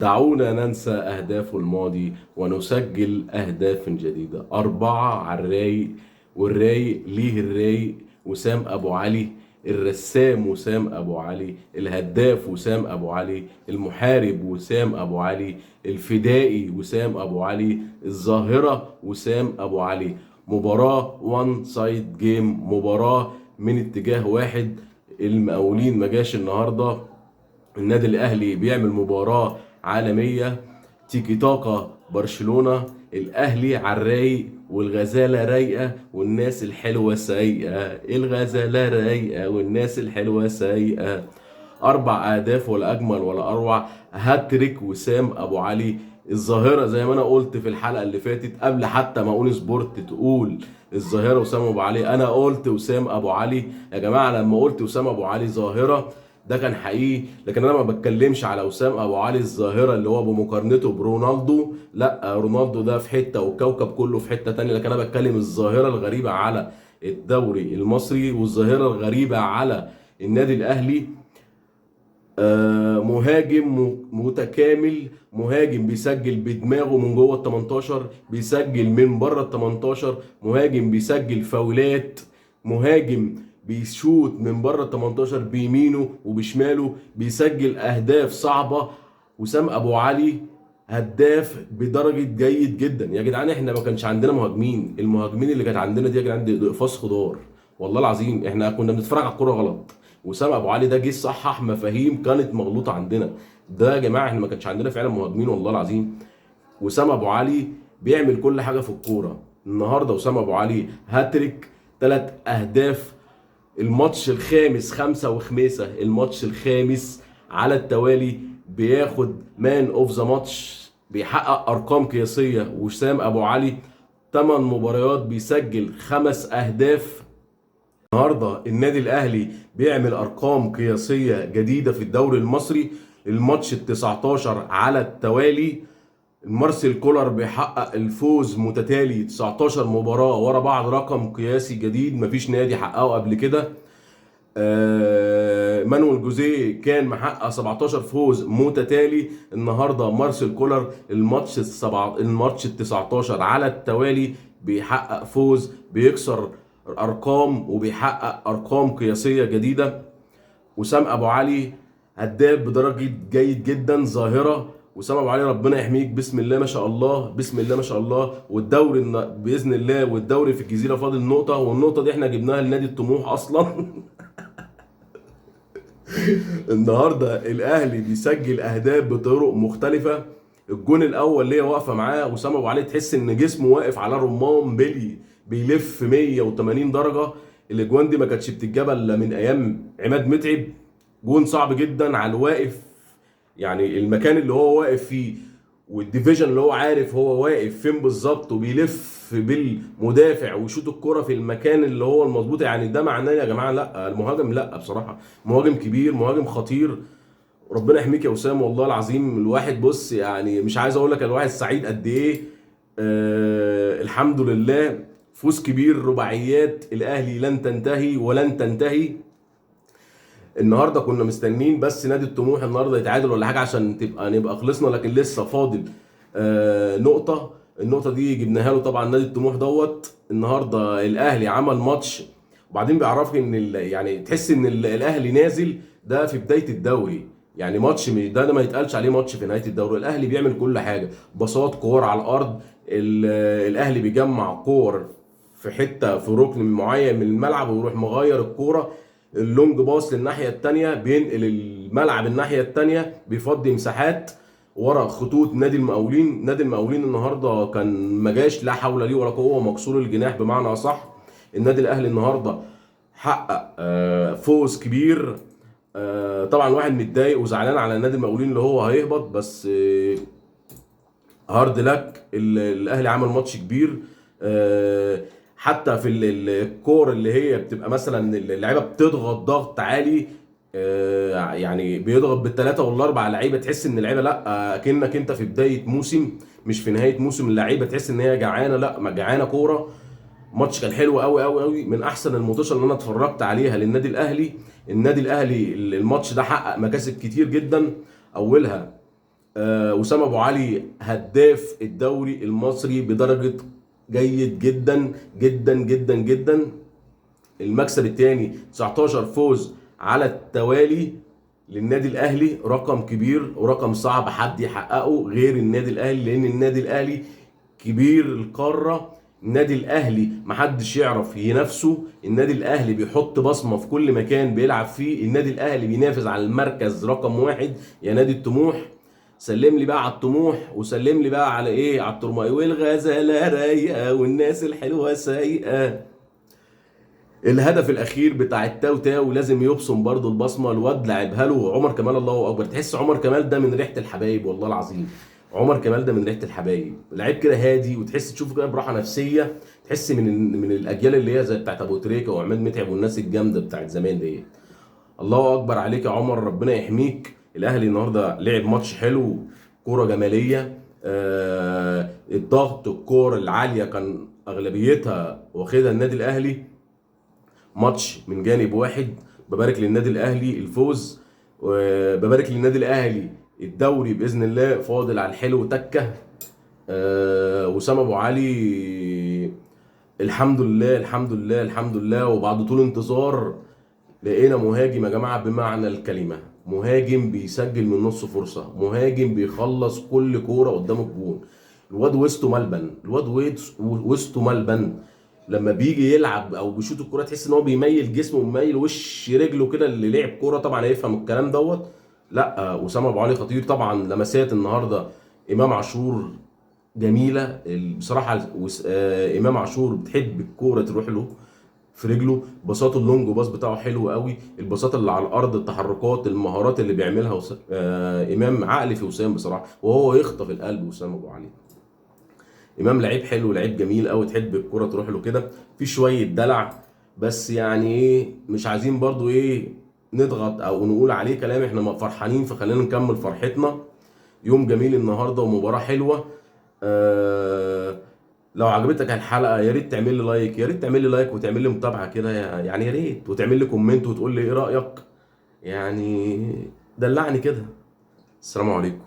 دعونا ننسى أهداف الماضي ونسجل أهداف جديدة. 4 على الرايق، والرايق ليه الرايق وسام أبو علي، الرسام وسام أبو علي، الهداف وسام أبو علي، المحارب وسام أبو علي، الفدائي وسام أبو علي، الظاهرة وسام أبو علي. مباراة وان سايد جيم، مباراة من اتجاه واحد. المقاولين ما جاش النهارده. النادي الاهلي بيعمل مباراة عالمية، تيكي تاكا برشلونة. الاهلي على الرايق والغزالة رايقة والناس الحلوة سايقة، الغزالة رايقة والناس الحلوة سايقة. 4 اهداف ولا اجمل ولا اروع. هاتريك وسام ابو علي. الظاهرة زي ما انا قلت في الحلقة اللي فاتت قبل حتى ما اقول سبورت تقول الظاهرة وسام ابو علي، انا قلت وسام ابو علي. يا جماعة لما قلت وسام ابو علي ظاهرة ده كان حقيقي، لكن انا ما بتكلمش على وسام ابو علي الظاهره اللي هو بمقارنته برونالدو. لا، رونالدو ده في حته والكوكب كله في حته تانية، لكن انا بتكلم الظاهره الغريبه على الدوري المصري والظاهره الغريبه على النادي الاهلي. مهاجم متكامل، مهاجم بيسجل بدماغه من جوه ال 18، بيسجل من بره ال 18، مهاجم بيسجل فاولات، مهاجم بيشوط من بره ال 18 بيمينه وبشماله، بيسجل اهداف صعبه. وسام ابو علي هداف بدرجه جيد جدا. يا جدعان احنا ما كانش عندنا مهاجمين، المهاجمين اللي كانت عندنا دي يا جدعان دي اقفاص خضار. والله العظيم احنا كنا بنتفرج على الكوره غلط. وسام ابو علي ده جه صحح مفاهيم كانت مغلوطه عندنا. ده يا جماعه احنا ما كانش عندنا فعلا مهاجمين والله العظيم. وسام ابو علي بيعمل كل حاجه في الكوره. النهارده وسام ابو علي هاتريك، 3 اهداف. الماتش الخامس، خمسه وخميسه، الماتش الخامس على التوالي بياخد مان اوف ذا ماتش، بيحقق ارقام قياسيه. وسام ابو علي 8 مباريات بيسجل 5 اهداف. النهارده النادي الاهلي بيعمل ارقام قياسيه جديده في الدوري المصري. الماتش ال 19 على التوالي، مارسيل كولر بيحقق الفوز متتالي 19 مباراه ورا بعض، رقم قياسي جديد مفيش نادي حققه قبل كده. مانويل جوزيه كان محقق 17 فوز متتالي. النهارده مارسيل كولر الماتش ال 19 على التوالي بيحقق فوز، بيكسر ارقام وبيحقق ارقام قياسيه جديده. وسام ابو علي هداف بدرجه جيد جدا، ظاهره. وسام ابو علي ربنا يحميك، بسم الله ما شاء الله، بسم الله ما شاء الله. والدوري باذن الله، والدوري في الجزيره فاضل نقطه، والنقطه دي احنا جبناها لنادي الطموح اصلا. النهارده الاهلي بيسجل اهداف بطرق مختلفه. الجون الاول اللي هي واقفه معاه وسام ابو علي، تحس ان جسمه واقف على رمان بلي بيلف 180 درجه. الاجوان دي ما كانتش بتتجاب الا من ايام عماد متعب. جون صعب جدا على الواقف، يعني المكان اللي هو واقف فيه والديفيجن اللي هو عارف هو واقف فين بالظبط، وبيلف بالمدافع ويشوط الكرة في المكان اللي هو المظبوط. يعني ده معناه يا جماعه لا، المهاجم لا بصراحه مهاجم كبير، مهاجم خطير. ربنا يحميك يا وسام والله العظيم. الواحد بص يعني مش عايز اقول لك الواحد سعيد قد ايه. الحمد لله، فوز كبير. رباعيات الاهلي لن تنتهي ولن تنتهي. النهارده كنا مستنين بس نادي الطموح النهارده يتعادل ولا حاجه عشان نبقى خلصنا، لكن لسه فاضل نقطه. النقطه دي جبناها له طبعا نادي الطموح دوت. النهارده الاهلي عمل ماتش، وبعدين بيعرفك ان يعني تحس ان الاهلي نازل ده في بدايه الدوري. يعني ماتش ده ما يتقالش عليه ماتش في نهايه الدوري. الاهلي بيعمل كل حاجه، باصات، كور على الارض. الاهلي بيجمع كور في حته في ركن معين من الملعب ويروح مغير الكوره. اللونج باص للناحيه الثانيه، بينقل الملعب الناحيه الثانيه، بيفضي مساحات ورا خطوط نادي المقاولين. نادي المقاولين النهارده كان ما جاش لا حول ليه ولا قوه، مكسور الجناح بمعنى اصح. النادي الاهلي النهارده حقق فوز كبير. طبعا الواحد متضايق وزعلان على نادي المقاولين اللي هو هيهبط، بس هارد لك. الاهلي عمل ماتش كبير. حتى في الكور اللي هي بتبقى مثلا اللعيبه بتضغط ضغط عالي، يعني بيضغط بالثلاثه والاربع لعيبه، تحس ان اللعيبه لا، كأنك انت في بدايه موسم مش في نهايه موسم. اللعيبه تحس ان هي جعانه، لا ما جعانه كوره. ماتش كان حلو قوي قوي قوي، من احسن الماتشات اللي انا اتفرجت عليها للنادي الاهلي. النادي الاهلي الماتش ده حقق مكاسب كتير جدا، اولها وسام ابو علي هداف الدوري المصري بدرجه جيد جدا جدا جدا جدا. المكسب الثاني 19 فوز على التوالي للنادي الاهلي، رقم كبير ورقم صعب حد يحققه غير النادي الاهلي، لان النادي الاهلي كبير القاره. النادي الاهلي محدش يعرف ينافسه، النادي الاهلي بيحط بصمه في كل مكان بيلعب فيه، النادي الاهلي بينافس على المركز رقم واحد يا نادي الطموح. سلم لي بقى على الطموح، وسلم لي بقى على ايه، على الترماي والغزاله رايقه والناس الحلوه سايقه. الهدف الاخير بتاع التاو تاو لازم يبصم برضو البصمه، الواد لعبها له عمر كمال، الله اكبر. تحس عمر كمال ده من ريحه الحبايب، والله العظيم عمر كمال ده من ريحه الحبايب. لعيب كده هادي، وتحس تشوفه كده براحه نفسيه، تحس من الاجيال اللي هي زي بتاعت ابو تريكه وعماد متعب والناس الجامده بتاعت زمان دي. الله اكبر عليك يا عمر، ربنا يحميك. الاهلي النهارده لعب ماتش حلو، كوره جماليه. الضغط، الكوره العاليه كان اغلبيتها واخدها النادي الاهلي. ماتش من جانب واحد. ببارك للنادي الاهلي الفوز، وببارك للنادي الاهلي الدوري باذن الله فاضل على الحلو تكه. وسام ابو علي الحمد لله الحمد لله الحمد لله. وبعد طول انتظار لقينا مهاجم يا جماعه بمعنى الكلمه، مهاجم بيسجل من نص فرصه، مهاجم بيخلص كل كوره قدام الجون. الواد وسطه ملبن، الواد وسطه ملبن. لما بيجي يلعب او بيشوط الكوره تحس ان هو بيميل جسمه وميل وش رجله كده، اللي لعب كوره طبعا هيفهم الكلام دوت. لا وسام ابو علي خطير طبعا. لمسات النهارده امام عاشور جميله بصراحه. امام عاشور بتحب الكوره تروح له في رجله. باصاته اللونج باص بتاعه حلو قوي، الباصات اللي على الارض، التحركات، المهارات اللي بيعملها امام عقل في وسام بصراحه، وهو يخطف القلب وسام ابو علي. امام لعيب حلو، لعيب جميل قوي، تحب الكرة تروح له كده، في شويه دلع. بس يعني ايه، مش عايزين برضو ايه نضغط او نقول عليه كلام، احنا فرحانين فخلينا نكمل فرحتنا. يوم جميل النهارده ومباراه حلوه. لو عجبتك الحلقه يا ريت تعمل لي لايك، يا ريت تعمل لي لايك وتعمل لي متابعه كده يعني، يا ريت وتعمل لي كومنت وتقول لي ايه رايك يعني، دلعني كده. السلام عليكم.